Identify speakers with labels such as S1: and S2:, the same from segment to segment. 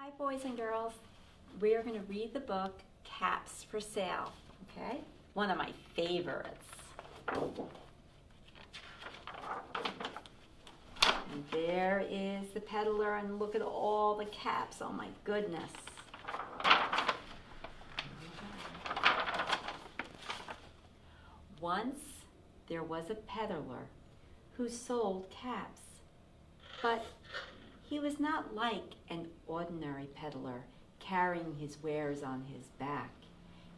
S1: Hi, boys and girls. We're going to read the book Caps for Sale, okay? One of my favorites. And there is the peddler, and look at all the caps. Oh my goodness. Once there was a peddler who sold caps, but he was not like an ordinary peddler carrying his wares on his back.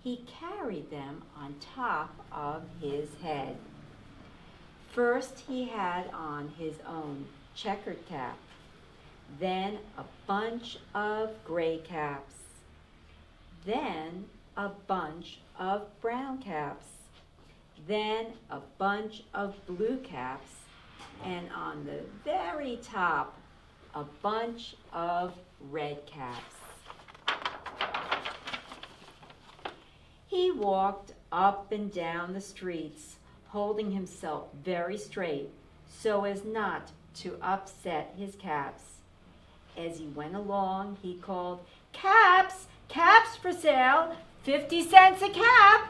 S1: He carried them on top of his head. First he had on his own checkered cap, then a bunch of gray caps, then a bunch of brown caps, then a bunch of blue caps, and on the very top, a bunch of red caps. He walked up and down the streets, holding himself very straight so as not to upset his caps. As he went along, he called, "Caps! Caps for sale! 50 cents a cap!"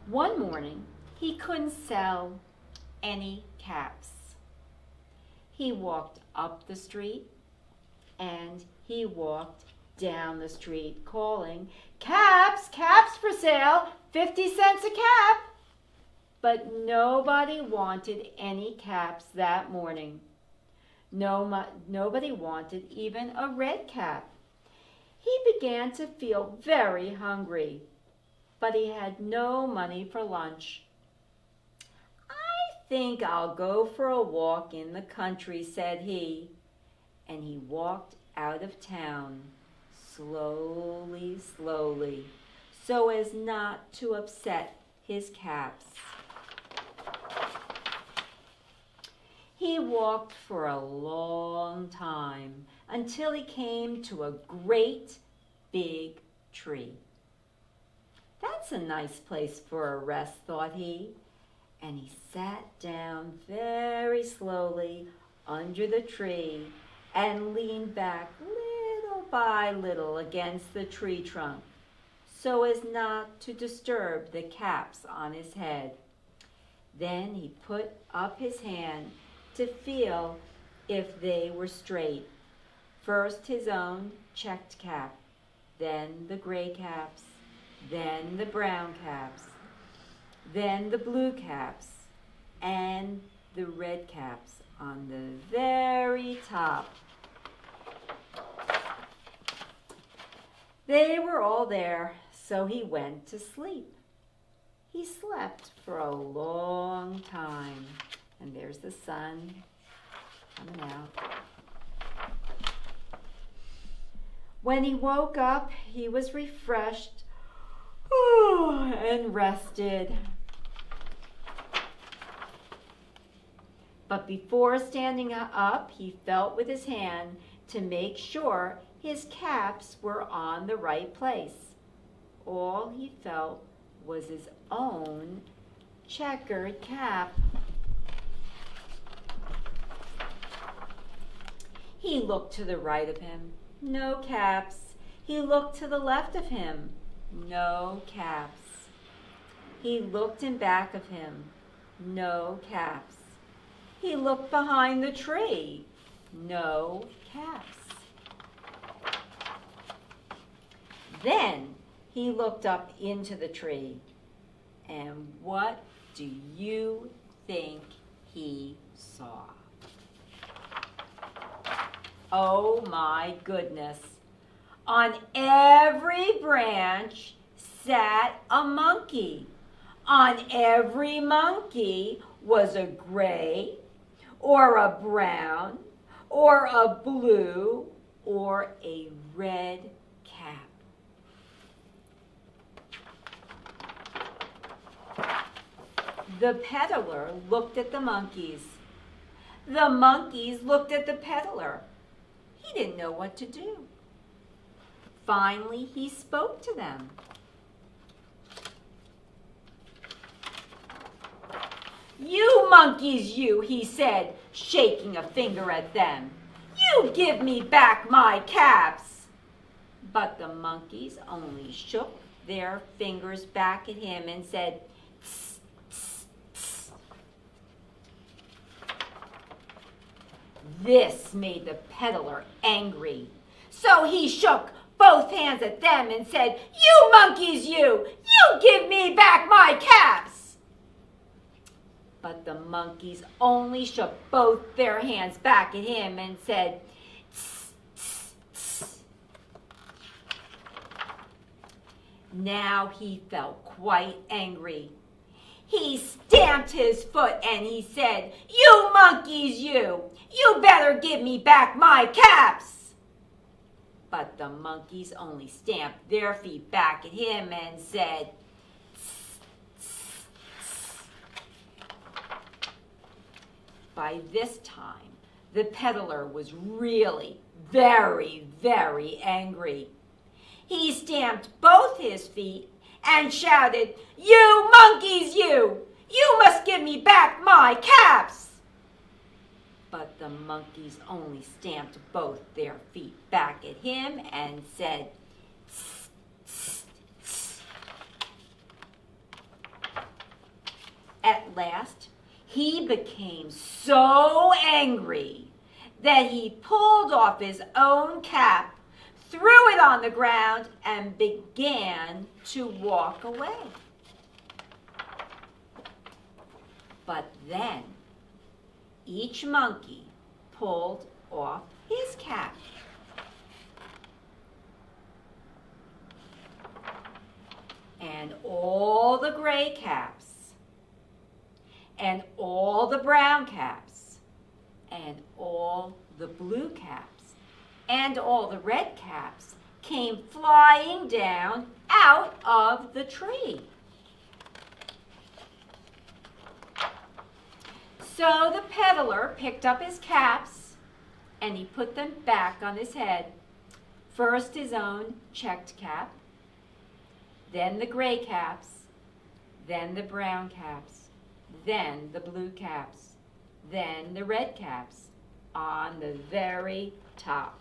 S1: One morning, he couldn't sell any caps. He walked up the street and he walked down the street calling, "Caps! Caps for sale! 50 cents a cap!" But nobody wanted any caps that morning. Nobody wanted even a red cap. He began to feel very hungry, but he had no money for lunch. "I think I'll go for a walk in the country," said he, and he walked out of town slowly, slowly, so as not to upset his caps. He walked for a long time until he came to a great big tree. "That's a nice place for a rest," thought he, and he sat down very slowly under the tree and leaned back little by little against the tree trunk so as not to disturb the caps on his head. Then he put up his hand to feel if they were straight. First his own checked cap, then the gray caps, then the brown caps, then the blue caps, and the red caps on the very top. They were all there, so he went to sleep. He slept for a long time, and there's the sun coming out. When he woke up, he was refreshed and rested. But before standing up, he felt with his hand to make sure his caps were on the right place. All he felt was his own checkered cap. He looked to the right of him, no caps. He looked to the left of him, no caps. He looked in back of him, no caps. He looked behind the tree, no caps. Then he looked up into the tree, and what do you think he saw? Oh my goodness. On every branch sat a monkey. On every monkey was a gray, or a brown, or a blue, or a red cap. The peddler looked at the monkeys. The monkeys looked at the peddler. He didn't know what to do. Finally, he spoke to them. "You monkeys, you," he said, shaking a finger at them. "You give me back my caps!" But the monkeys only shook their fingers back at him and said, "Tss, tss, tss." This made the peddler angry. So he shook both hands at them and said, "You monkeys, you give me back my caps!" But the monkeys only shook both their hands back at him and said, "Tss, tss, tss." Now he felt quite angry. He stamped his foot and he said, "You monkeys, you better give me back my caps!" But the monkeys only stamped their feet back at him and said, "Tss, tss, tss." By this time, the peddler was really very, very angry. He stamped both his feet and shouted, "You monkeys, you must give me back my caps!" But the monkeys only stamped both their feet back at him and said, "Tss, tss, tss." At last, he became so angry that he pulled off his own cap, threw it on the ground, and began to walk away. But then, each monkey pulled off his cap. And all the gray caps, and all the brown caps, and all the blue caps, and all the red caps came flying down out of the tree. So the peddler picked up his caps and he put them back on his head. First his own checked cap, then the gray caps, then the brown caps, then the blue caps, then the red caps on the very top.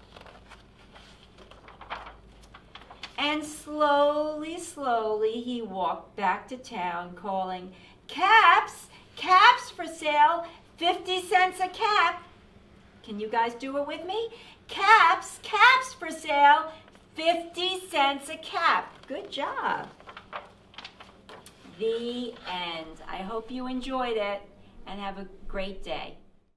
S1: And slowly, slowly he walked back to town calling, "Caps! Caps for sale, 50 cents a cap." Can you guys do it with me? Caps, caps for sale, 50 cents a cap. Good job. The end. I hope you enjoyed it and have a great day.